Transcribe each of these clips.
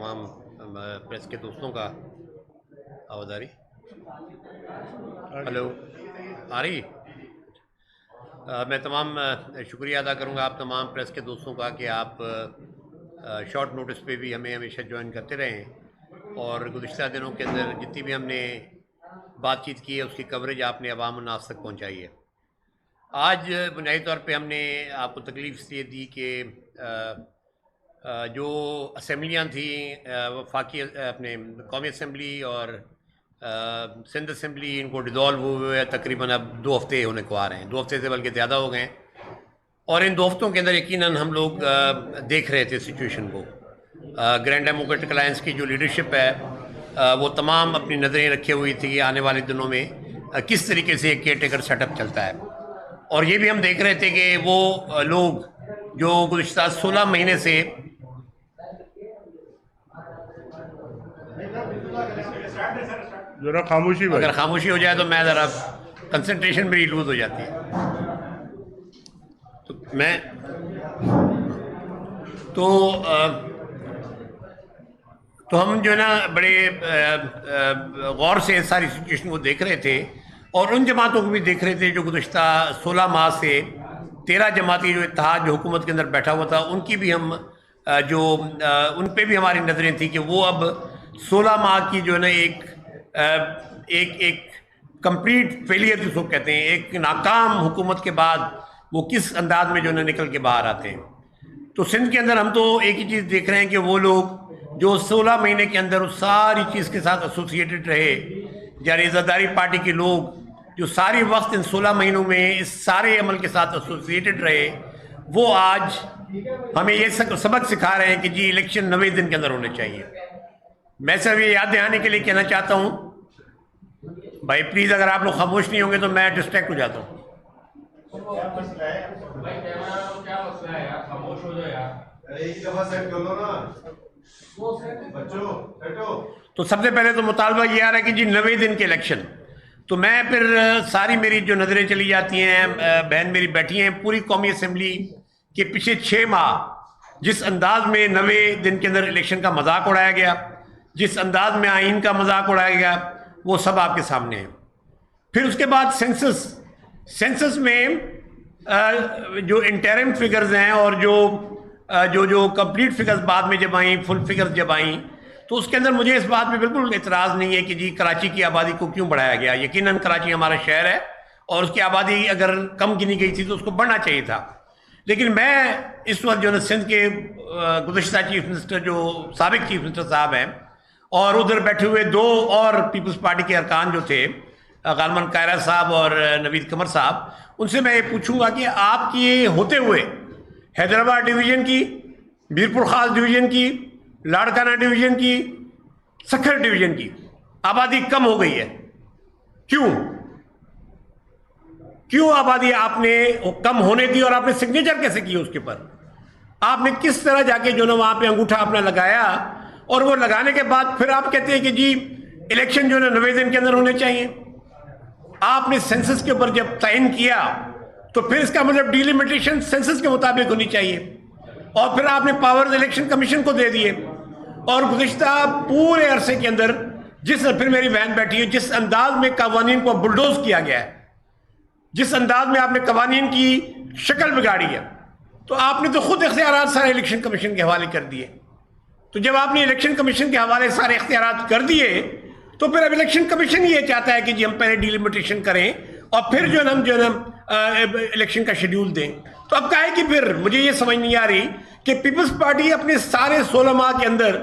तमाम प्रेस के दोस्तों का आवाज़ आ रही? हेलो, आ रही? मैं तमाम शुक्रिया अदा करूँगा आप तमाम प्रेस के दोस्तों का कि आप शॉर्ट नोटिस पे भी हमें हमेशा ज्वाइन करते रहे हैं और गुज़िश्ता दिनों के अंदर जितनी भी हमने बातचीत की है उसकी कवरेज आपने अवाम उन्नास तक पहुँचाई है। आज बुनियादी तौर पे हमने आपको तकलीफ़ इसलिए दी कि जो असम्बलियाँ थी वफाकी अपने कौमी असम्बली और सिंध असम्बली, इनको डिज़ोल्व हुए तकरीबन अब 2 हफ़्ते होने को आ रहे हैं, 2 हफ़्ते से बल्कि ज़्यादा हो गए। और इन 2 हफ़्तों के अंदर यकीनन हम लोग देख रहे थे सिचुएशन को। ग्रैंड डेमोक्रेटिक अलायंस की जो लीडरशिप है वो तमाम अपनी नज़रें रखे हुई थी आने वाले दिनों में किस तरीके से एक केयर टेकर सेटअप चलता है। और ये भी हम देख रहे थे कि वो लोग जो गुज़िश्ता 16 महीने से जरा खामोशी, अगर खामोशी हो जाए तो मैं ज़रा कंसंट्रेशन मेरी लूज हो जाती है। तो हम जो है ना बड़े गौर से सारी सिचुएशन को देख रहे थे और उन जमातों को भी देख रहे थे जो गुज़िश्ता 16 माह से 13 जमाती जो इत्तेहाद जो हुकूमत के अंदर बैठा हुआ था उनकी भी हम उन पे भी हमारी नज़रें थी कि वो अब 16 माह की जो है ना एक कंप्लीट फेलियर जिसको कहते हैं, एक नाकाम हुकूमत के बाद वो किस अंदाज में जो है निकल के बाहर आते हैं। तो सिंध के अंदर हम तो एक ही चीज़ देख रहे हैं कि वो लोग जो 16 महीने के अंदर उस सारी चीज़ के साथ एसोसिएटेड रहे, यानी इज़्ज़तदारी पार्टी के लोग जो सारी वक्त इन 16 महीनों में इस सारे अमल के साथ एसोसिएटेड रहे, वो आज हमें ये सबक सिखा रहे हैं कि जी इलेक्शन 90 दिन के अंदर होने चाहिए। मैं सिर्फ ये याद दिलाने के लिए कहना चाहता हूँ भाई प्लीज़ अगर आप लोग खामोश नहीं होंगे तो मैं डिस्ट्रैक्ट हो जाता हूँ। तो सबसे पहले तो मुतालबा ये आ रहा है कि जी 90 दिन के इलेक्शन, तो मैं फिर सारी मेरी जो नज़रें चली जाती हैं, बहन मेरी बैठी हैं पूरी कौमी असम्बली के पिछले 6 माह जिस अंदाज में 90 दिन के अंदर इलेक्शन का मजाक उड़ाया गया, जिस अंदाज में आइन का मजाक उड़ाया गया, वो सब आपके सामने है। फिर उसके बाद सेंसस में जो इंटरिम फिगर्स हैं और जो कंप्लीट फिगर्स बाद में जब आई, फुल फिगर्स जब आई, तो उसके अंदर मुझे इस बात में बिल्कुल इतराज़ नहीं है कि जी कराची की आबादी को क्यों बढ़ाया गया। यकीनन कराची हमारा शहर है और उसकी आबादी अगर कम गिनी गई थी तो उसको बढ़ना चाहिए था। लेकिन मैं इस वक्त जो है सिंध के गुज़िश्ता चीफ मिनिस्टर जो साबिक चीफ मिनिस्टर साहब हैं और उधर बैठे हुए 2 और पीपल्स पार्टी के अरकान जो थे गालमन कायरा साहब और नवीद कमर साहब, उनसे मैं ये पूछूंगा कि आपकी होते हुए हैदराबाद डिवीज़न की, मीरपुर खास डिवीज़न की, लाड़काना डिवीज़न की, सखर डिवीज़न की आबादी कम हो गई है। क्यों आबादी आपने कम होने दी और आपने सिग्नेचर कैसे किए उसके ऊपर? आपने किस तरह जाके जो ना वहाँ पे अंगूठा अपना लगाया और वो लगाने के बाद फिर आप कहते हैं कि जी इलेक्शन जो है 90 दिन के अंदर होने चाहिए। आपने सेंसस के ऊपर जब तयन किया तो फिर इसका मतलब डिलिमिटेशन सेंसस के मुताबिक होनी चाहिए और फिर आपने पावर इलेक्शन कमीशन को दे दिए और गुज़िश्ता पूरे अरसे के अंदर फिर मेरी बहन बैठी है, जिस अंदाज में कवानीन को बुलडोज किया गया है, जिस अंदाज में आपने कवानीन की शक्ल बिगाड़ी है, तो आपने तो खुद इख्तियारात सारे इलेक्शन कमीशन के हवाले कर दिए। तो जब आपने इलेक्शन कमीशन के हवाले सारे इख्तियारात कर दिए तो फिर अब इलेक्शन कमीशन ये चाहता है कि जी हम पहले डिलिमिटेशन करें और फिर जो हम इलेक्शन का शेड्यूल दें। तो अब काहे कि फिर मुझे ये समझ नहीं आ रही कि पीपल्स पार्टी अपने सारे 16 माह के अंदर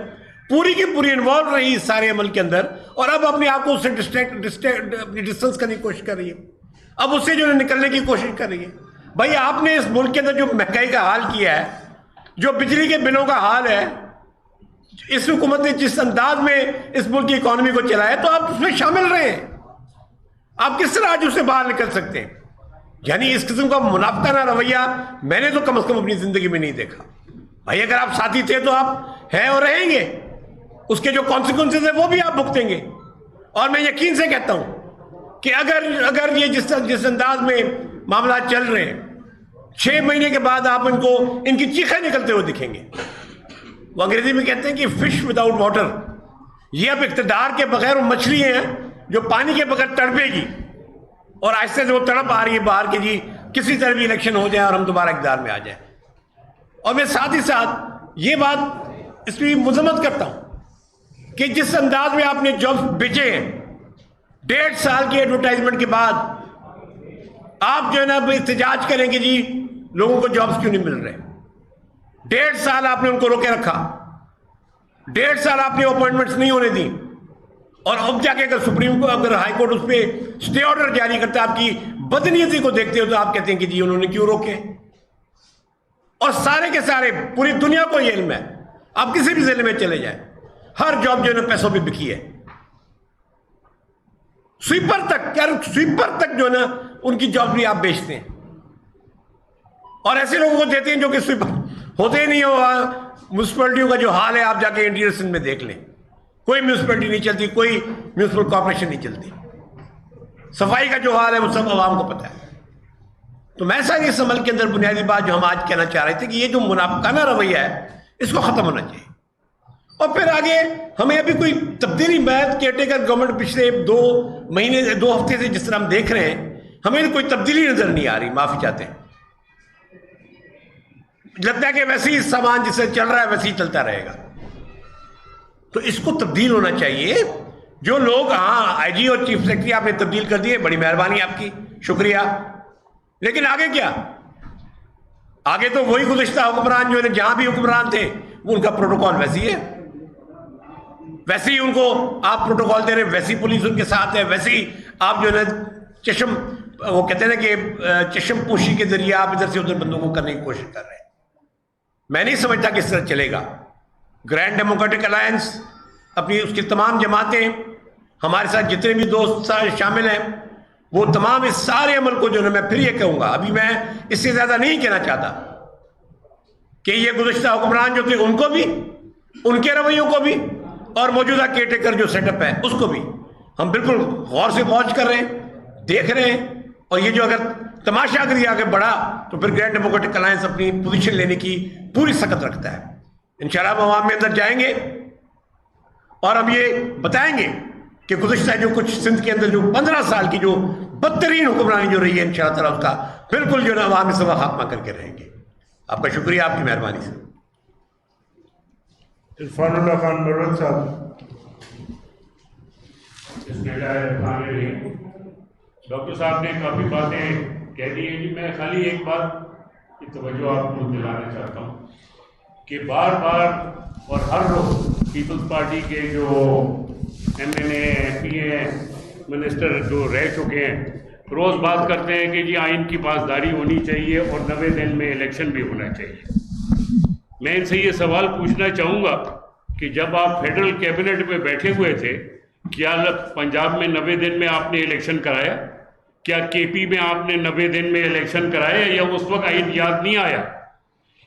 पूरी की पूरी इन्वॉल्व रही इस सारे अमल के अंदर और अब अपने आप को उससे डिस्टेंस करने की कोशिश कर रही है, अब उससे जो निकलने की कोशिश कर रही है। भाई आपने इस मुल्क के अंदर जो महंगाई का हाल किया है, जो बिजली के बिलों का हाल है, इस हुकूमत ने जिस अंदाज में इस मुल्क की इकोनॉमी को चलाया, तो आप उसमें शामिल रहे हैं। आप किस तरह आज उससे बाहर निकल सकते हैं? यानी इस किस्म का मुनाफिकाना रवैया मैंने तो कम से कम अपनी जिंदगी में नहीं देखा। भाई अगर आप साथी थे तो आप हैं और रहेंगे, उसके जो कॉन्सिक्वेंसेज है वो भी आप भुगतेंगे। और मैं यकीन से कहता हूं कि अगर ये जिस अंदाज में मामला चल रहे हैं, 6 महीने के बाद आप इनकी चीखें निकलते हुए दिखेंगे। वो अंग्रेजी में कहते हैं कि फिश विदाउट वाटर, ये अब इक़्तिदार के बगैर वो मछली हैं जो पानी के बगैर तड़पेगी, और आहिस्ते से वो तड़प आ रही है बाहर के जी किसी तरह भी इलेक्शन हो जाए और हम दोबारा इक़्तिदार में आ जाए। और मैं साथ ही साथ ये बात इसकी मजम्मत करता हूं कि जिस अंदाज में आपने जॉब्स बेचे हैं, 1.5 साल की एडवर्टाइजमेंट के बाद आप जो है ना एहतजाज करेंगे जी लोगों को जॉब्स क्यों नहीं मिल रहे। 1.5 साल आपने उनको रोके रखा, 1.5 साल आपने अपॉइंटमेंट्स नहीं होने दी, और अब जाके अगर सुप्रीम कोर्ट, अगर हाई कोर्ट उस पर स्टे ऑर्डर जारी करता है, आपकी बदनीयती को देखते हो तो आप कहते हैं कि जी उन्होंने क्यों रोके। और सारे के सारे पूरी दुनिया को ये इल्म है, आप किसी भी जिले में चले जाए, हर जॉब जो है ना पैसों पे बिकी है। स्वीपर तक, क्या स्वीपर तक जो है ना उनकी जॉब भी आप बेचते हैं, और ऐसे लोगों को देते हैं जो कि स्वीपर होते ही नहीं हो। म्यूनसिपैलिटियों का जो हाल है आप जाके इंटीरियर सिंध में देख लें, कोई म्यूनसिपैलिटी नहीं चलती, कोई म्यूनसिपल कॉर्पोरेशन नहीं चलती। सफाई का जो हाल है वो सब आवाम को पता है। तो मैं सर इस अमल के अंदर बुनियादी बात जो हम आज कहना चाह रहे थे कि ये जो मुनाफिकाना रवैया है इसको खत्म होना चाहिए। और फिर आगे हमें अभी कोई तब्दीली, मैं केयरटेकर गवर्नमेंट पिछले 2 महीने 2 हफ्ते से जिस तरह हम देख रहे हैं, हमें कोई तब्दीली नजर नहीं आ रही। माफी चाहते हैं, लगता है कि वैसे ही सामान जिससे चल रहा है वैसे ही चलता रहेगा। तो इसको तब्दील होना चाहिए। जो लोग, हाँ आईजी और चीफ सेक्रेटरी आपने तब्दील कर दिए, बड़ी मेहरबानी आपकी, शुक्रिया। लेकिन आगे क्या? आगे तो वही गुज़िश्ता हुक्मरान जो है जहां भी हुक्मरान थे वो उनका प्रोटोकॉल वैसी है, वैसे ही उनको आप प्रोटोकॉल दे रहे, वैसी पुलिस उनके साथ है, वैसे ही आप जो है चश्म, वो कहते हैं ना कि चश्म पोशी के जरिए आप इधर से उधर बंदों को करने की कोशिश कर रहे हैं। मैं नहीं समझता किस तरह चलेगा। ग्रैंड डेमोक्रेटिक अलायंस, अपनी उसकी तमाम जमातें, हमारे साथ जितने भी दोस्त शामिल हैं, वो तमाम इस सारे अमल को जो है मैं फिर ये कहूँगा, अभी मैं इससे ज़्यादा नहीं कहना चाहता कि ये गुज़िश्ता हुक्मरान जो थे उनको भी, उनके रवैयों को भी, और मौजूदा केयरटेकर जो सेटअप है उसको भी हम बिल्कुल गौर से वॉच कर रहे हैं, देख रहे हैं। और ये जो अगर तमाशा अगर ये आगे बढ़ा तो फिर ग्रैंड डेमोक्रेटिक अलायंस अपनी पोजीशन लेने की पूरी सख्त रखता है। इंशाल्लाह हम आवाम में अंदर जाएंगे और हम ये बताएंगे कि गुज़िश्ता जो कुछ सिंध के अंदर जो 15 साल की जो बदतरीन हुक्मरानी जो रही है, इंशाअल्लाह ताला उसका बिल्कुल जो है अवामी सभा खात्मा करके रहेंगे। आपका शुक्रिया, आपकी मेहरबानी से। इरफानुल्लाह खान मर्रत साहब। डॉक्टर साहब ने काफ़ी बातें कह दी हैं जी। मैं खाली एक बात की तवज्जो आपको दिलाना चाहता हूँ कि बार बार और हर रोज पीपल्स पार्टी के जो MNA MP मिनिस्टर जो रह चुके हैं रोज़ बात करते हैं कि जी आइन की पासदारी होनी चाहिए और 90 दिन में इलेक्शन भी होना चाहिए। मैं इनसे ये सवाल पूछना चाहूँगा कि जब आप फेडरल कैबिनेट में बैठे हुए थे, क्या पंजाब में 90 दिन में आपने इलेक्शन कराया? क्या KP में आपने 90 दिन में इलेक्शन कराया, या उस वक्त आइन याद नहीं आया?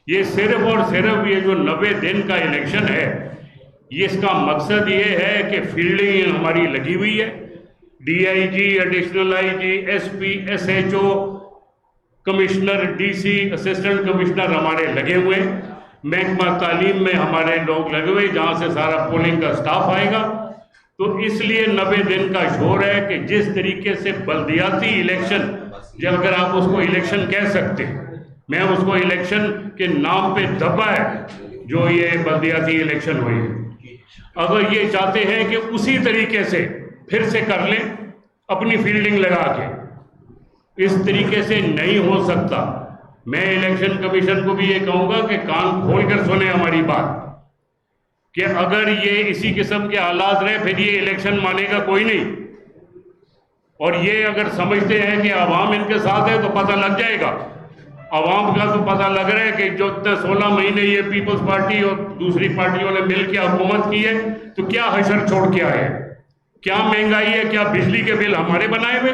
ये सिर्फ और सिर्फ ये जो 90 दिन का इलेक्शन है, ये इसका मकसद ये है कि फील्डिंग हमारी लगी हुई है। DIG, additional IG, SP, SHO, commissioner, DC, assistant commissioner हमारे लगे हुए, महकमा तालीम में हमारे लोग लगे हुए, जहाँ से सारा पोलिंग का स्टाफ आएगा। तो इसलिए 90 दिन का शोर है कि जिस तरीके से बल्दियाती इलेक्शन, जब अगर आप उसको इलेक्शन कह सकते, मैं उसको इलेक्शन के नाम पे दबा है जो ये बल्दियाती इलेक्शन हुई है, अगर ये चाहते हैं कि उसी तरीके से फिर से कर लें अपनी फील्डिंग लगा के, इस तरीके से नहीं हो सकता। मैं इलेक्शन कमीशन को भी ये कहूँगा कि कान खोल कर सुने हमारी बात, कि अगर ये इसी किस्म के हालात रहे फिर ये इलेक्शन मानेगा कोई नहीं। और ये अगर समझते हैं कि आवाम इनके साथ है तो पता लग जाएगा। आवाम का तो पता लग रहा है कि जो 16 महीने ये पीपल्स पार्टी और दूसरी पार्टियों ने मिलकर हुकूमत की है, तो क्या हशर छोड़ के आए, क्या महंगाई है, क्या बिजली के बिल हमारे बनाए हुए,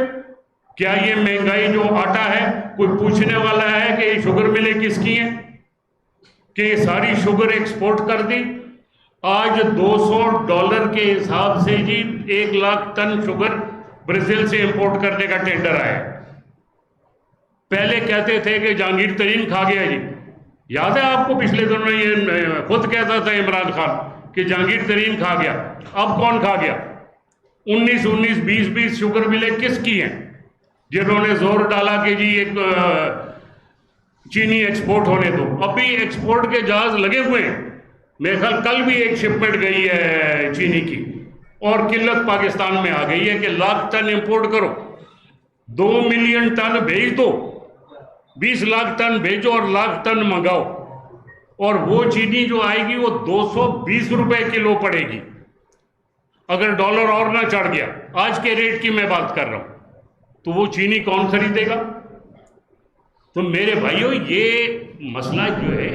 क्या ये महंगाई जो आटा है कोई पूछने वाला है कि ये शुगर मिलें किसकी हैं, कि ये सारी शुगर एक्सपोर्ट कर दी। आज $200 के हिसाब से जी 1 लाख टन शुगर ब्राजील से इंपोर्ट करने का टेंडर आया। पहले कहते थे कि जहांगीर तरीन खा गया जी, याद है आपको पिछले दिनों ये खुद कहता था इमरान खान कि जहांगीर तरीन खा गया, अब कौन खा गया? 19-19, 20-20 शुगर मिलें किसकी हैं? जिन्होंने जोर डाला कि जी एक चीनी एक्सपोर्ट होने दो। अभी एक्सपोर्ट के जहाज लगे हुए हैं, मेरे ख्याल कल भी एक शिपमेंट गई है चीनी की, और किल्लत पाकिस्तान में आ गई है कि लाख टन इंपोर्ट करो, 2 मिलियन टन भेज दो, 20 लाख टन भेजो और लाख टन मंगाओ, और वो चीनी जो आएगी वो 220 रुपए किलो पड़ेगी अगर डॉलर और ना चढ़ गया। आज के रेट की मैं बात कर रहा हूं, तो वो चीनी कौन खरीदेगा? तो मेरे भाइयों, ये मसला जो है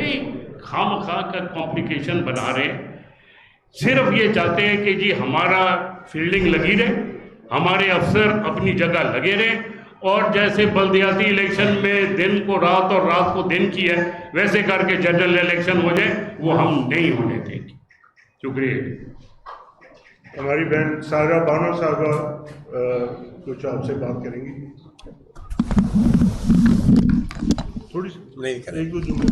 खामखा का कॉम्प्लिकेशन बना रहे हैं। सिर्फ ये चाहते हैं कि जी हमारा फील्डिंग लगी रहे, हमारे अफसर अपनी जगह लगे रहे, और जैसे बल्दियाती इलेक्शन में दिन को रात और रात को दिन की है, वैसे करके जनरल इलेक्शन हो जाए, वो हम नहीं होने देंगे। शुक्रिया। हमारी बहन सारा बानो साहबा कुछ आपसे बात करेंगी, थोड़ी नहीं करें। एक दो जुमले।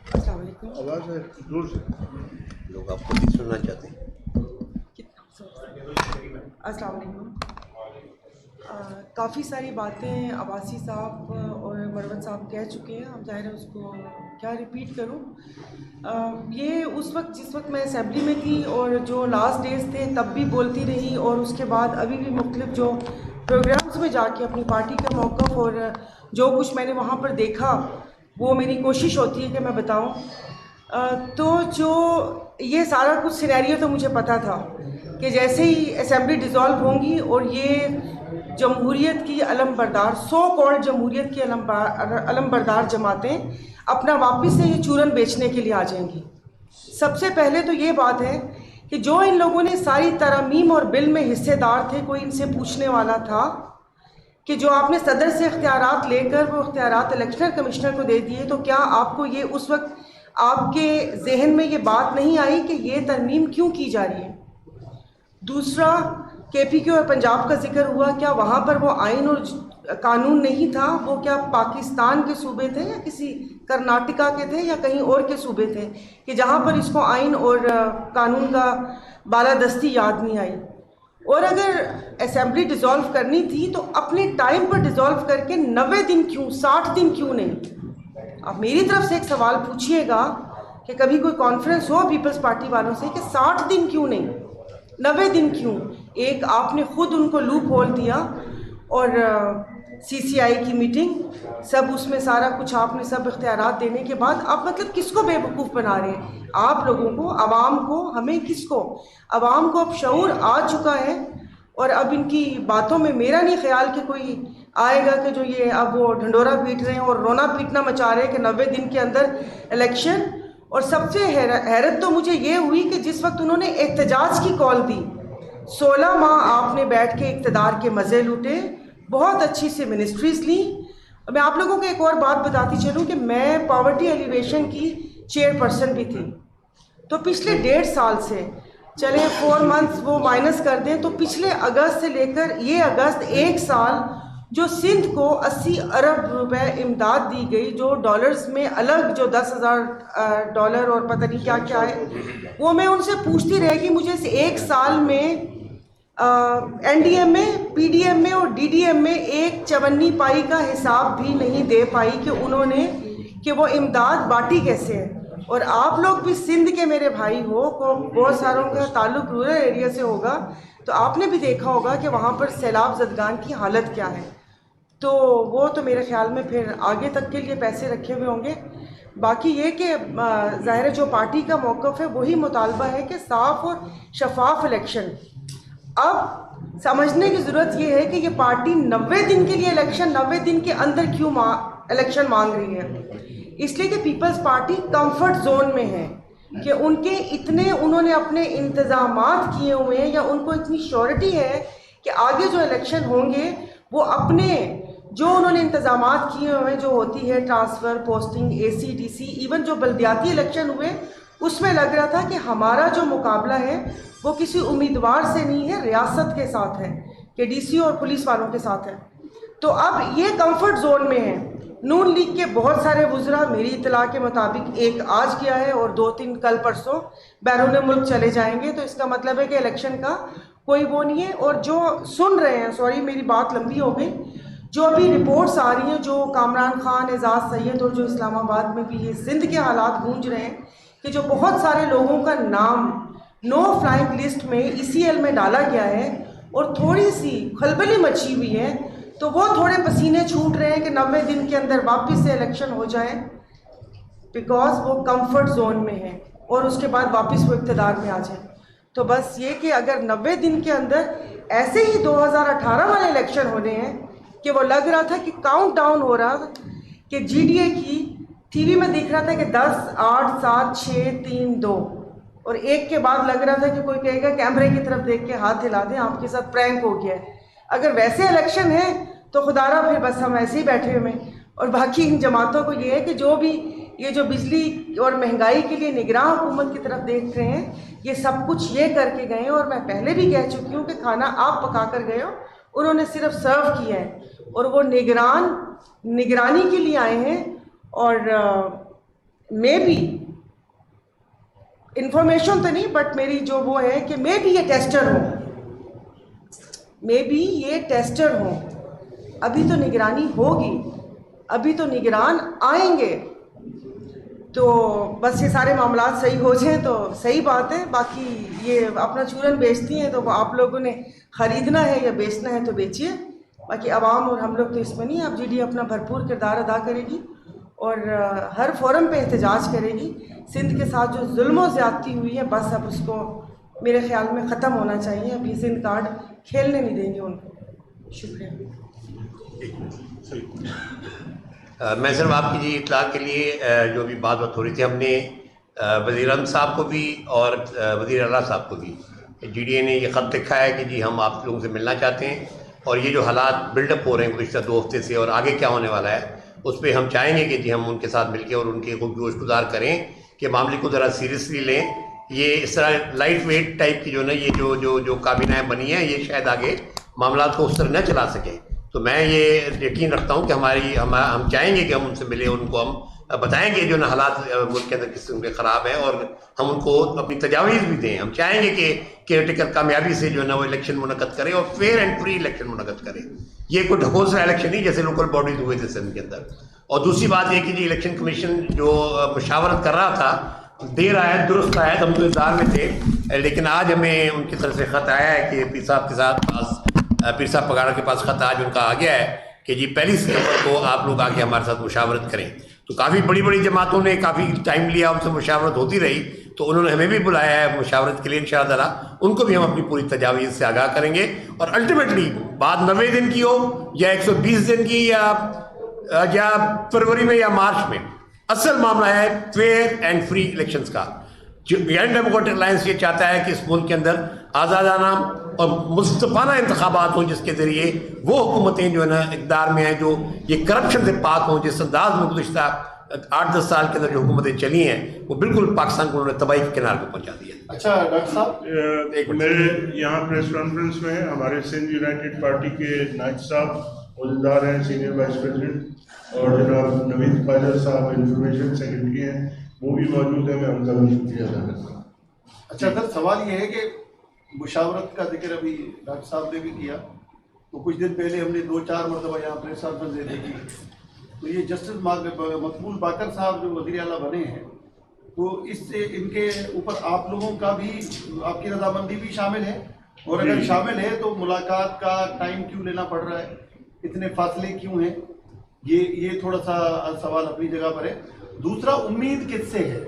अस्सलाम वालेकुम। आवाज़ है दूर से, लोग आपको नहीं सुनना चाहते। अस्सलाम वालेकुम। काफ़ी सारी बातें अब्बासी साहब और मरवत साहब कह चुके हैं, अब ज़ाहिर है उसको क्या रिपीट करूं। ये उस वक्त जिस वक्त मैं असेंबली में थी और जो लास्ट डेज थे तब भी बोलती रही, और उसके बाद अभी भी मुख्तलिफ जो प्रोग्राम्स में जाके अपनी पार्टी का मौक़िफ़ और जो कुछ मैंने वहाँ पर देखा वो मेरी कोशिश होती है कि मैं बताऊं। तो जो ये सारा कुछ सिनेरियो तो मुझे पता था कि जैसे ही असेंबली डिज़ोल्व होंगी और ये जमहूरियत की अलमबरदार, सो कॉल्ड जमहूरियत की अलमबरदार जमातें अपना वापस से ये चूरन बेचने के लिए आ जाएंगी। सबसे पहले तो ये बात है कि जो इन लोगों ने सारी तरमीम और बिल में हिस्सेदार थे, कोई इनसे पूछने वाला था कि जो आपने सदर से इख्तियारात लेकर वो इख्तियारात इलेक्शन कमिश्नर को दे दिए, तो क्या आपको ये उस वक्त आपके जहन में ये बात नहीं आई कि ये तरमीम क्यों की जा रही है? दूसरा, KPK और पंजाब का जिक्र हुआ, क्या वहाँ पर वो आइन और कानून नहीं था? वो क्या पाकिस्तान के सूबे थे या किसी कर्नाटका के थे या कहीं और के सूबे थे कि जहाँ पर इसको आइन और कानून का बालादस्ती याद नहीं आई? और अगर असेंबली डिज़ोल्व करनी थी तो अपने टाइम पर डिज़ोल्व करके 90 दिन क्यों, 60 दिन क्यों नहीं? आप मेरी तरफ से एक सवाल पूछिएगा कि कभी कोई कॉन्फ्रेंस हो पीपल्स पार्टी वालों से कि 60 दिन क्यों नहीं, 90 दिन क्यों? एक आपने खुद उनको लूप होल दिया, और CCI की मीटिंग, सब उसमें सारा कुछ आपने सब इख्तियारात देने के बाद आप मतलब किसको बेवकूफ़ बना रहे हैं? आप लोगों को, आवाम को, हमें किसको? आवाम को अब शऊर आ चुका है, और अब इनकी बातों में मेरा नहीं ख्याल कि कोई आएगा कि जो ये अब वो ढंडोरा पीट रहे हैं और रोना पीटना मचा रहे हैं कि 90 दिन के अंदर इलेक्शन। और सबसे हैरत तो मुझे ये हुई कि जिस वक्त उन्होंने एहतजाज की कॉल दी, 16 माह आपने बैठ के इक़्तिदार के मज़े लूटे, बहुत अच्छी सी मिनिस्ट्रीज़ ली। मैं आप लोगों को एक और बात बताती चलूँ कि मैं पॉवर्टी एलिवेशन की चेयरपर्सन भी थी। तो पिछले 1.5 साल से, चले 4 मंथ्स वो माइनस कर दें, तो पिछले अगस्त से लेकर ये अगस्त 1 साल जो सिंध को 80 अरब रुपए इमदाद दी गई, जो डॉलर्स में अलग जो 10,000 डॉलर और पता नहीं क्या क्या है, वो मैं उनसे पूछती रहेगी। मुझे इस 1 साल में NDM में, PDM में और DDM में एक चवन्नी पाई का हिसाब भी नहीं दे पाई कि उन्होंने कि वो इमदाद बांटी कैसे है। और आप लोग भी सिंध के मेरे भाई हो, को बहुत सारों का ताल्लुक रूरल एरिया से होगा, तो आपने भी देखा होगा कि वहाँ पर सैलाब ज़दगान की हालत क्या है। तो वो तो मेरे ख्याल में फिर आगे तक के लिए पैसे रखे हुए होंगे। बाकी ये कि ज़ाहिर है जो पार्टी का मौक़िफ़ है वही मुतालबा है कि साफ़ और शफाफ इलेक्शन। अब समझने की ज़रूरत ये है कि ये पार्टी 90 दिन के लिए इलेक्शन, 90 दिन के अंदर क्यों इलेक्शन मांग रही है? इसलिए कि पीपल्स पार्टी कंफर्ट जोन में है कि उनके इतने उन्होंने अपने इंतज़ामात किए हुए हैं, या उनको इतनी श्योरिटी है कि आगे जो इलेक्शन होंगे वो अपने जो उन्होंने इंतज़ामात किए हुए हैं, जो होती है ट्रांसफ़र, पोस्टिंग, AC/DC, इवन जो बल्दियाती इलेक्शन हुए उसमें लग रहा था कि हमारा जो मुकाबला है वो किसी उम्मीदवार से नहीं है, रियासत के साथ है। कि डीसी और पुलिस वालों के साथ है। तो अब ये कंफर्ट जोन में है। नून लीग के बहुत सारे वुज़रा मेरी इत्तला के मुताबिक एक आज किया है और 2-3 कल परसों बैरून मुल्क चले जाएंगे। तो इसका मतलब है कि इलेक्शन का कोई वो नहीं है। और जो सुन रहे हैं, सॉरी मेरी बात लंबी हो गई, जो अभी रिपोर्ट्स आ रही हैं, जो कामरान खान, एजाज सैयद और जो इस्लामाबाद में भी ये सिंध के हालात गूंज रहे हैं कि जो बहुत सारे लोगों का नाम नो फ्लाइंग लिस्ट में ECL में डाला गया है और थोड़ी सी खलबली मची हुई है, तो वो थोड़े पसीने छूट रहे हैं कि 90 दिन के अंदर वापस से इलेक्शन हो जाए, बिकॉज वो कंफर्ट जोन में है और उसके बाद वापस वो इक़्तिदार में आ जाए। तो बस ये कि अगर 90 दिन के अंदर ऐसे ही 2018 वाले इलेक्शन होने हैं कि वो लग रहा था कि काउंट डाउन हो रहा था, कि GDA की टीवी में दिख रहा था कि 10, 8, 7, 6, 3, 2 और 1 के बाद लग रहा था कि कोई कहेगा कैमरे की तरफ देख के हाथ हिला दें, आपके साथ प्रैंक हो गया है। अगर वैसे इलेक्शन है तो खुदारा फिर बस हम ऐसे ही बैठे हुए हैं। और बाकी इन जमातों को ये है कि जो भी ये जो बिजली और महंगाई के लिए निगरान हुकूमत की तरफ देख रहे हैं, ये सब कुछ ये करके गए हैं। और मैं पहले भी कह चुकी हूँ कि खाना आप पका कर गए हो, उन्होंने सिर्फ सर्व किया है और वो निगरानी के लिए आए हैं। और मे बी इंफॉर्मेशन तो नहीं, बट मेरी जो वो है कि मे बी ये टेस्टर हो, मे बी ये टेस्टर हो। अभी तो निगरानी होगी, अभी तो निगरान आएंगे। तो बस ये सारे मामला सही हो जाएं तो सही बात है। बाकी ये अपना चूरन बेचती हैं तो आप लोगों ने ख़रीदना है या बेचना है तो बेचिए। बाकी आवाम और हम लोग तो इसमें नहीं। अब GDA अपना भरपूर किरदार अदा करेगी और हर फोरम पे एहतजाज करेगी। सिंध के साथ जो जुल्म ज़्यादती हुई है, बस अब उसको मेरे ख्याल में ख़त्म होना चाहिए। अब ये सिंध कार्ड खेलने नहीं देंगे उनको। शुक्रिया। मैं सिर्फ आपकी जी इत्तला के लिए जो भी बात हो रही थी, हमने वज़ीर आज़म साहब को भी और वज़ीर आला साहब को भी GDA ने ये ख़त लिखा है कि जी हम आप लोगों से मिलना चाहते हैं और ये जो हालात बिल्डअप हो रहे हैं गुज़िश्ता 2 हफ्ते से और आगे क्या होने वाला है, उस पर हम चाहेंगे कि जी हम उनके साथ मिलकर और उनके गोशगुजार करें कि मामले को ज़रा सीरियसली लें। ये इस तरह लाइट वेट टाइप की जो ना ये जो काबीनाएँ बनी हैं, ये शायद आगे मामला को उस तरह न चला सकें। तो मैं ये यकीन रखता हूँ कि हम चाहेंगे कि हम उनसे मिलें, उनको हम बताएंगे जो ना हालात मुल्क के अंदर किस किस्म के ख़राब हैं और हम उनको अपनी तजावीज़ भी दें। हम चाहेंगे कि केयरटेकर कामयाबी से जो है ना वो इलेक्शन मुनक़्क़द करे और फेयर एंड फ्री इलेक्शन मुनक़्क़द करे। ये कोई ढकोल सा इलेक्शन नहीं जैसे लोकल बॉडीज़ हुए थे सिंध के अंदर। और दूसरी बात ये कि जी इलेक्शन कमीशन जो मुशावरत कर रहा था, देर आयत दुरुस्त आयत, हम तो इंतज़ार में थे, लेकिन आज हमें उनकी तरफ से ख़त आया है कि पीर साहब के साथ पीर साहब पगाड़ा के पास ख़त आज उनका आ गया है कि जी 1 सितंबर को आप लोग आके हमारे साथ मुशावरत करें। तो काफ़ी बड़ी बड़ी जमातों ने काफ़ी टाइम लिया, उनसे मुशावरत होती रही, तो उन्होंने हमें भी बुलाया है मुशावरत के लिए। इंशाअल्लाह उनको भी हम अपनी पूरी तजावीज़ से आगाह करेंगे और अल्टीमेटली बात 90 दिन की हो या 120 दिन की या फरवरी में या मार्च में, असल मामला है फेयर एंड फ्री इलेक्शंस का। जो इंडियन डेमोक्रेटिक अलायंस ये चाहता है कि इस मुल्क के अंदर आज़ादाना और मुस्तफ़ाना इंतखाबात हों जिसके ज़रिए वो हुकूमतें जो है ना इक़्तिदार में हैं जो ये करप्शन से पाक हों। जिस अंदाज में गुज़िश्ता 8-10 साल के अंदर जो हुकूमतें चली हैं वो बिल्कुल पाकिस्तान को उन्होंने तबाही के किनारे पर पहुँचा दिया। अच्छा डॉक्टर साहब, मेरे यहाँ प्रेस कॉन्फ्रेंस में हमारे सिंध यूनाइटेड पार्टी के नायब साहब उहदेदार हैं, सीनियर वाइस प्रेसिडेंट, और जनाब नवीद पायलट साहब इंफॉर्मेशन सेक्रेटरी हैं, वो भी मौजूद है। मैं उनका भी शुक्रिया अदा करता हूँ। अच्छा सर, सवाल ये है कि मुशावरत का जिक्र अभी डॉक्टर साहब ने भी किया, तो कुछ दिन पहले हमने 2-4 मरतबा यहाँ प्रेस कॉन्फ्रेंस देने की, तो ये जस्टिस मकबूल बाकर साहब जो वज़ीर आला बने हैं, तो इससे इनके ऊपर आप लोगों का भी, आपकी रजामंदी भी शामिल है, और अगर शामिल है तो मुलाकात का टाइम क्यों लेना पड़ रहा है, इतने फासले क्यों हैं? ये थोड़ा सा सवाल अपनी जगह पर है। दूसरा, उम्मीद किससे है?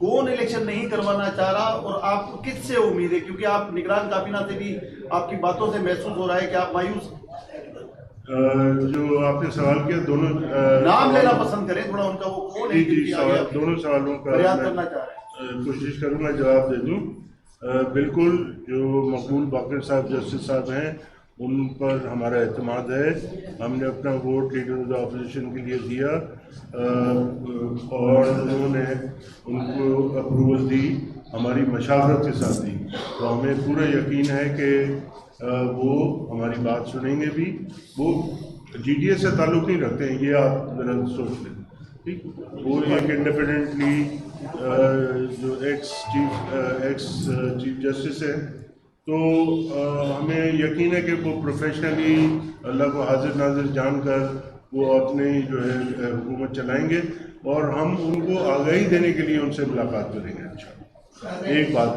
कौन इलेक्शन नहीं करवाना चाह रहा और आपको किससे उम्मीद है? क्योंकि आप निगरान काबीना से भी आपकी बातों से महसूस हो रहा है कि आप मायूस। जो आपने सवाल किया, दोनों नाम लेना पसंद करें थोड़ा उनका, वो कौन है? दोनों सवालों का करना चाह रहे हैं, कोशिश करूँगा जवाब दे दूँ। बिल्कुल, जो मकबूल बाकर साहब जस्टिस साहब हैं उन पर हमारा एतमाद है। हमने अपना vote leader of the opposition के लिए दिया और उन्होंने उनको अप्रूवल दी, हमारी मशावरत के साथ दी। तो हमें पूरा यकीन है कि वो हमारी बात सुनेंगे भी। वो GDA से ताल्लुक़ नहीं रखते हैं, ये आप ज़रा सोच लें, ठीक। वो एक इंडिपेंडेंटली जो एक्स चीफ जस्टिस है, तो हमें यकीन है कि वो प्रोफेशनली अल्लाह को हाजिर नाजिर जानकर वो अपनी जो है हुकूमत चलाएंगे, और हम उनको आगाही देने के लिए उनसे मुलाकात करेंगे इंशाअल्लाह। एक बात।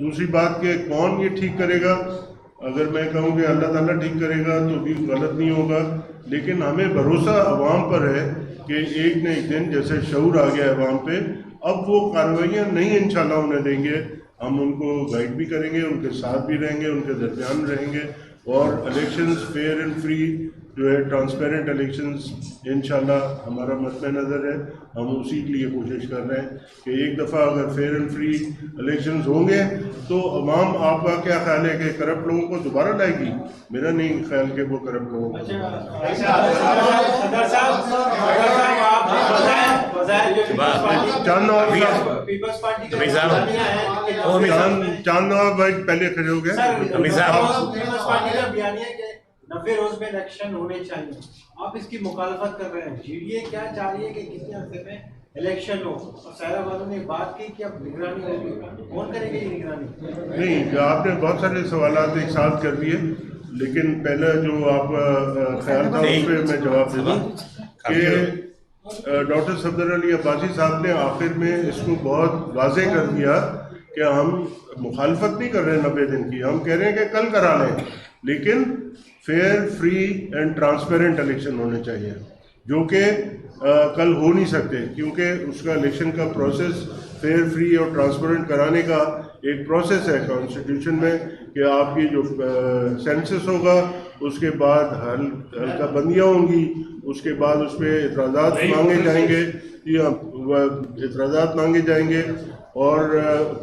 दूसरी बात कि कौन ये ठीक करेगा, अगर मैं कहूँ कि अल्लाह ताला ठीक करेगा तो भी गलत नहीं होगा, लेकिन हमें भरोसा अवाम पर है कि एक न एक दिन जैसे शऊर आ गया है अवाम पे, अब वो कार्रवाइयाँ नहीं इंशाल्लाह उन्हें देंगे। हम उनको गाइड भी करेंगे, उनके साथ भी रहेंगे, उनके दरमियान रहेंगे, और इलेक्शंस फेयर एंड फ्री जो है ट्रांसपेरेंट इलेक्शंस इंशाल्लाह हमारा मद्दे नज़र है। हम उसी के लिए कोशिश कर रहे हैं कि एक दफ़ा अगर फेयर एंड फ्री इलेक्शंस होंगे तो अवाम, आपका क्या ख्याल है कि करप्ट लोगों को दोबारा लाएगी? मेरा नहीं ख्याल कि वो करप्ट लोगों को चांद नवाब भाई पहले खड़े हो गए। 90 रोज में इलेक्शन होने चाहिए, आप इसकी मुखालफत कर रहे हैं। GDA क्या चाह रही है कि कितने हफ्ते में इलेक्शन हो, और सारा वालों ने बात की कि अब निगरानी होगी, कौन करेगा ये निगरानी? नहीं, आपने बहुत सारे सवाल एक साथ कर दिए, लेकिन पहले जो आप ख्याल था उस पर मैं जवाब दे दूँ कि डॉक्टर सफदर अली अब्बासी साहब ने आखिर में इसको बहुत वाज़ेह कर दिया कि हम मुखालफत नहीं कर रहे 90 दिन की, हम कह रहे हैं कि कल करा लें, लेकिन fair free and transparent election होने चाहिए, जो कि कल हो नहीं सकते, क्योंकि उसका इलेक्शन का प्रोसेस फेयर फ्री और ट्रांसपेरेंट कराने का एक प्रोसेस है कॉन्स्टिट्यूशन में कि आपकी जो सेंसस होगा, उसके बाद हल्का बंदियाँ होंगी, उसके बाद उस पर इतराज़ात मांगे जाएंगे, या इतराज़ात मांगे जाएंगे, और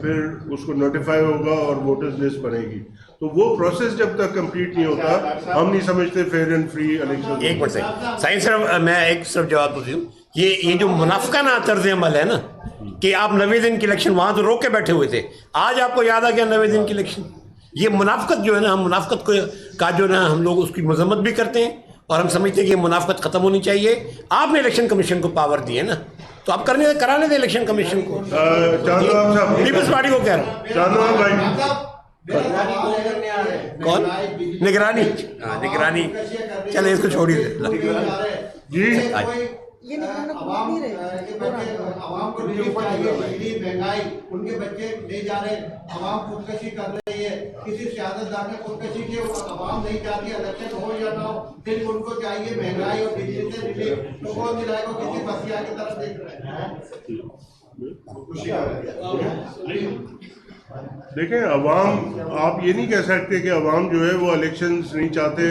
फिर उसको नोटिफाई होगा और वोटर्स लिस्ट बनेगी। तो वो प्रोसेस जब तक कंप्लीट नहीं होता, हम नहीं समझते फेयर एंड फ्री इलेक्शन। एक मिनट से साइंस सर, मैं एक सिर्फ जवाब दूँ, ये जो मुनाफिकाना तर्ज अमल है ना कि आप 90 दिन की इलेक्शन वहाँ तो रोक के बैठे हुए थे, आज आपको याद आ गया 90 दिन की इलेक्शन। ये मुनाफिकत जो है ना, हम मुनाफिकत का जो ना हम लोग उसकी मजम्मत भी करते हैं, और हम समझते हैं कि मुनाफिकत ख़त्म होनी चाहिए। आपने इलेक्शन कमीशन को पावर दी है ना, तो आप कराने दें इलेक्शन कमीशन को। पीपल्स पार्टी को कह रहा हूँ, कौन निगरानी? हाँ, निगरानी, चले इसको छोड़िए जी। ये निगरानी नहीं रहे, आवाम को रिलीफ चाहिए, महंगाई, उनके बच्चे ले जा रहे, आवाम खुदकशी कर रही है, किसी सियासतदान ने खुदकशी की, आवाम नहीं चाहती इलेक्शन हो या ना हो, फिर उनको चाहिए महंगाई और बिजली से रिलीफ, तो कौन दिलाएगा? किसी बसिया की तरफ देख रहे हैं। देखें, अवाम, आप ये नहीं कह सकते कि अवाम जो है वो इलेक्शंस नहीं चाहते।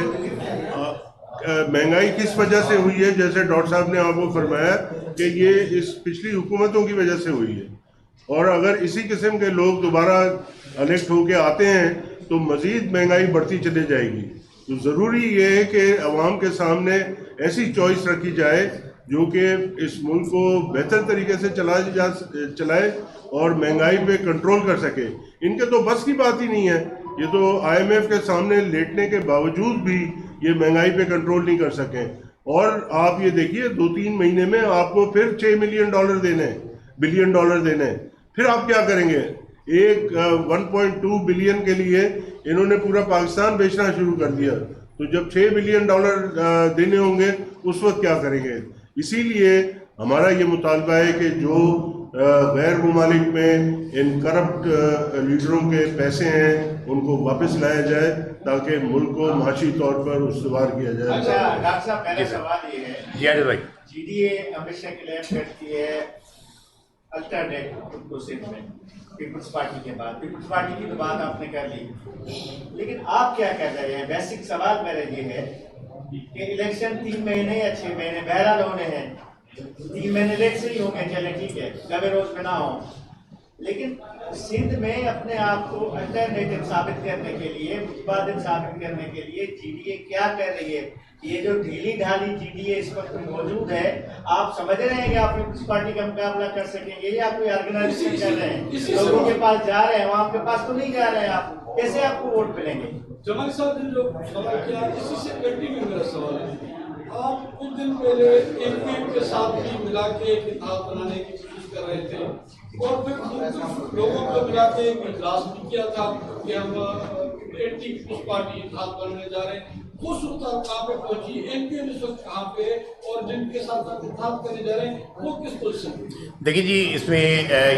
महंगाई किस वजह से हुई है, जैसे डॉक्टर साहब ने आपको फरमाया कि ये इस पिछली हुकूमतों की वजह से हुई है, और अगर इसी किस्म के लोग दोबारा इलेक्ट होके आते हैं तो मज़ीद महंगाई बढ़ती चली जाएगी। तो ज़रूरी ये है कि अवाम के सामने ऐसी चॉइस रखी जाए जो कि इस मुल्क को बेहतर तरीके से चलाए और महंगाई पे कंट्रोल कर सके। इनके तो बस की बात ही नहीं है, ये तो IMF के सामने लेटने के बावजूद भी ये महंगाई पे कंट्रोल नहीं कर सके। और आप ये देखिए 2-3 महीने में आपको फिर $6 बिलियन देने हैं, फिर आप क्या करेंगे? एक 1.2 बिलियन के लिए इन्होंने पूरा पाकिस्तान बेचना शुरू कर दिया, तो जब $6 बिलियन देने होंगे उस वक्त क्या करेंगे? इसीलिए हमारा ये मुतालबा है कि जो गैर मुमालिक में इन करप्ट लीडरों के पैसे हैं उनको वापस लाया जाए, ताकि मुल्क को माशी तौर पर उसवार किया जाए। अच्छा डॉक्टर साहब, मेरा सवाल ये है, भाई GDA हमेशा क्लेम करती है अल्टरनेट उनको सिर्फ में पीपल्स पार्टी के बाद, पीपल्स पार्टी की तो बात आपने कर ली, लेकिन आप क्या कर रहे हैं? बेसिक सवाल मेरा ये है कि इलेक्शन 3 महीने या 6 महीने बहरहाल होने हैं, 3 महीने लेट से ही होंगे, चले ठीक है, 90 रोज में ना हो, लेकिन सिंध में अपने आप को अल्टरनेटिव साबित करने के लिए, मुतबादिल साबित करने के लिए GDA क्या कर रही है? ये जो ढीली ढाली जीडीए इस वक्त मौजूद है, आप समझ रहे हैं कि आप पीपल्स पार्टी का मुकाबला कर सकेंगे या कोई ऑर्गेनाइजेशन कर रहे हैं? लोगों के पास जा रहे हैं, वहाँ आपके पास तो नहीं जा रहे हैं, आप कैसे आपको वोट मिलेंगे? जमाल साहब ने जो सवाल किया, इसी से कंटिन्यू मेरा सवाल है। आप कुछ दिन पहले एमपीएम के साथ भी मिला के एक इतिहास बनाने की कोशिश कर रहे थे और फिर मुख्तलिफ लोगों को मिला के एक इजलास भी किया था कि हम एंटी पीपल्स पार्टी इतिहास बनने जा रहे हैं। वो सूरत कहाँ पे पहुंची, एमपीएम इस वक्त कहाँ पे और जिनके साथ आप इतिहास करने जा रहे हैं वो किस पोजीशन में? देखिए जी, इसमें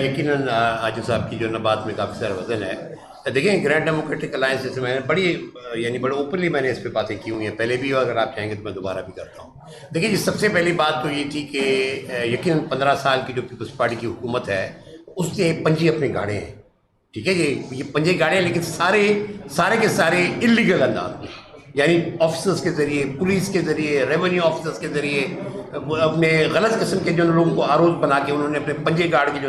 यकीनन आजिज साहब की जो न बात में काफ़ी सारा वजन है। देखिए, ग्रैंड डेमोक्रेटिक अलायंस से मैंने बड़े ओपनली मैंने इस पर बातें की हुई हैं पहले भी, अगर आप चाहेंगे तो मैं दोबारा भी करता हूँ। देखिए जी, सबसे पहली बात तो ये थी कि यकीनन 15 साल की जो पीपल्स पार्टी की हुकूमत है उससे पंजे अपने गाड़े हैं, ठीक है जी, ये पंजे गाड़े हैं, लेकिन सारे के सारे इलीगल अंदाज में, यानी ऑफिसर्स के ज़रिए, पुलिस के ज़रिए, रेवेन्यू ऑफिसर्स के ज़रिए अपने गलत किस्म के जो लोगों को आरोप बना के उन्होंने अपने पंजे गाड़ के जो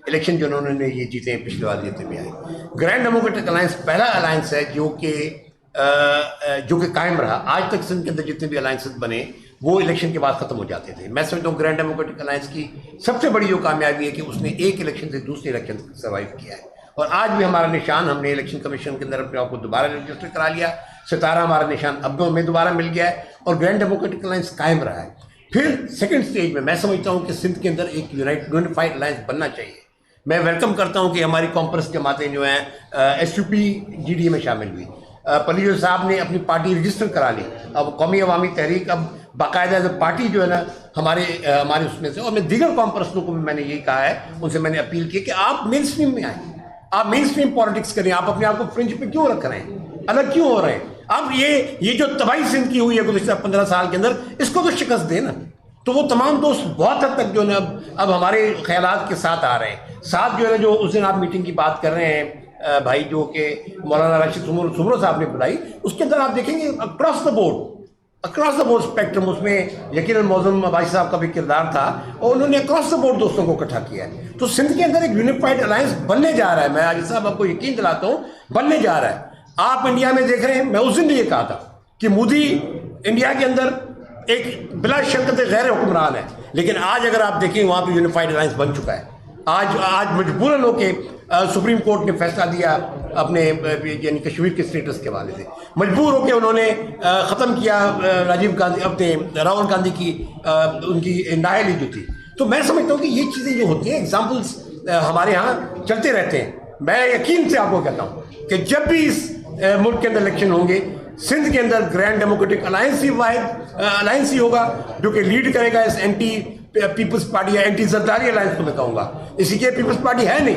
इलेक्शन जो उन्होंने ये जीते हैं पिछले वाले जीते में आए। ग्रैंड डेमोक्रेटिक अलायंस पहला अलायंस है जो कि कायम रहा। आज तक सिंध के अंदर जितने भी अलायंसेस बने वो इलेक्शन के बाद ख़त्म हो जाते थे। मैं समझता हूँ ग्रैंड डेमोक्रेटिक अलायंस की सबसे बड़ी जो कामयाबी है कि उसने एक इलेक्शन से दूसरे इलेक्शन तक सर्वाइव किया है। और आज भी हमारा निशान, हमने इलेक्शन कमीशन के अंदर अपने आप को दोबारा रजिस्टर करा लिया, सितारा हमारा निशान अब हमें दोबारा मिल गया है और ग्रैंड डेमोक्रेटिक अलायंस कायम रहा है। फिर सेकंड स्टेज में मैं समझता हूँ कि सिंध के अंदर एक यूनिफाइड अलायंस बनना चाहिए। मैं वेलकम करता हूँ कि हमारी कॉन्फ्रेंस जमातें जो हैं एसयूपी जीडीए में शामिल हुई। पलीजो साहब ने अपनी पार्टी रजिस्टर करा ली। अब कौमी अवामी तहरीक अब बाकायदा एज पार्टी जो है ना हमारे उसमें से, और मैं दीगर कॉन्फ्रेंसों को भी मैंने यही कहा है, उनसे मैंने अपील की कि आप मेन स्ट्रीम में आए, आप मेन स्ट्रीम पॉलिटिक्स करें। आप अपने आप को फ्रिंज पे क्यों रख रहे हैं, अलग क्यों हो रहे हैं? अब ये जो तबाही सिंध की हुई है गुज़श्ता 15 साल के अंदर, इसको तो शिकस्त देना। तो वो तमाम दोस्त बहुत हद तक जो है अब हमारे ख्यालात के साथ आ रहे हैं। साथ जो है जो उस दिन आप मीटिंग की बात कर रहे हैं भाई, जो कि मौलाना राशिद सुमरो साहब ने बुलाई, उसके अंदर आप देखेंगे अक्रॉस द बोर्ड स्पेक्ट्रम, उसमें यकीनन मौजूद अब्बासी साहब का भी किरदार था और उन्होंने अक्रॉस द बोर्ड दोस्तों को इकट्ठा किया है। तो सिंध के अंदर एक यूनिफाइड अलायंस बनने जा रहा है। मैं आजिज साहब आपको यकीन दिलाता हूँ, बनने जा रहा है। आप इंडिया में देख रहे हैं, मैं उस दिन भी ये कहा था कि मोदी इंडिया के अंदर एक बिला शक गैर हुक्मरान है, लेकिन आज अगर आप देखें वहाँ पे यूनिफाइड अलायंस बन चुका है। आज मजबूरन होकर सुप्रीम कोर्ट ने फैसला दिया अपने यानी कश्मीर के स्टेटस के हवाले से, मजबूर होकर उन्होंने ख़त्म किया राजीव गांधी अपने राहुल गांधी की उनकी नाअहली जो थी। तो मैं समझता हूँ कि ये चीज़ें जो होती हैं, एग्जाम्पल्स हमारे यहाँ चलते रहते हैं। मैं यकीन से आपको कहता हूँ कि जब भी इस मुल्क के अंदर इलेक्शन होंगे, सिंध के अंदर ग्रैंड डेमोक्रेटिक अलायंस ही होगा जो कि लीड करेगा इस एंटी पीपल्स पार्टी या एंटी जरदारी अलायंस को मैं कहूँगा। इसी के पीपल्स पार्टी है नहीं,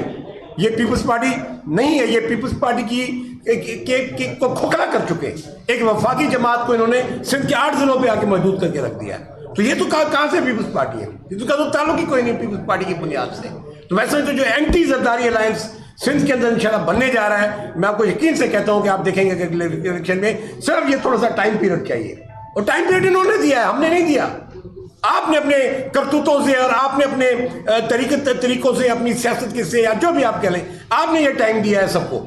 ये पीपल्स पार्टी नहीं है, ये पीपल्स पार्टी की को खोखला कर चुके हैं। एक वफाकी जमात को इन्होंने सिंध के 8 जिलों पे आके मौजूद करके रख दिया है। तो ये तो कहाँ से पीपल्स पार्टी है? इसका तो ताल्लुक ही कोई नहीं पीपल्स पार्टी की बुनियाद से। तो मैं समझता हूँ जो एंटी जरदारी अलायंस सिंध के अंदर इंशाल्लाह बनने जा रहा है, मैं आपको यकीन से कहता हूं कि आप देखेंगे कि इलेक्शन में सिर्फ ये थोड़ा सा टाइम पीरियड चाहिए, और टाइम पीरियड इन्होंने दिया है, हमने नहीं दिया। आपने अपने करतूतों से और आपने अपने तरीकों से, अपनी सियासत के से, या जो भी आप कह लें, आपने ये टाइम दिया है सबको।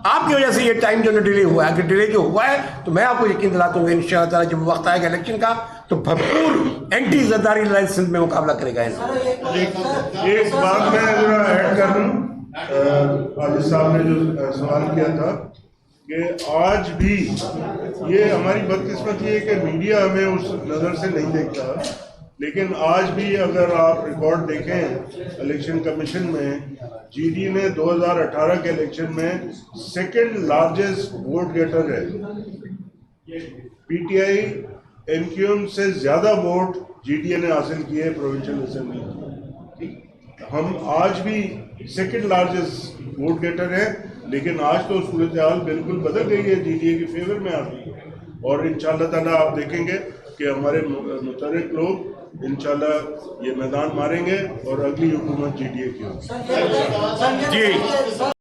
आपकी वजह से ये टाइम जो डिले हुआ है, अगर डिले जो हुआ है तो मैं आपको यकीन दिलाता हूँ इंशाअल्लाह ताला जब वक्त आएगा इलेक्शन का तो भरपूर एंटी जरदारी अलायंस सिंध में मुकाबला करेगा। एक बात मैं जरा ऐड कर दूं, आजिज साहब ने जो सवाल किया था कि आज भी ये हमारी बदकिस्मती है कि मीडिया हमें उस नज़र से नहीं देखता, लेकिन आज भी अगर आप रिकॉर्ड देखें इलेक्शन कमीशन में, जीडी ने 2018 के इलेक्शन में सेकंड लार्जेस्ट वोट गेटर है। पीटीआई एमक्यूएम से ज़्यादा वोट जीडीए ने हासिल किए प्रोविंशियल असेंबली। हम आज भी सेकंड लार्जेस्ट वोट गेटर है, लेकिन आज तो सूरत हाल बिल्कुल बदल गई है, जीडीए के फेवर में आ गई है। और इंशाल्लाह ताला आप देखेंगे कि हमारे मुतहर्रिक लोग इंशाल्लाह ये मैदान मारेंगे और अगली हुकूमत जीडीए की होगी। जी।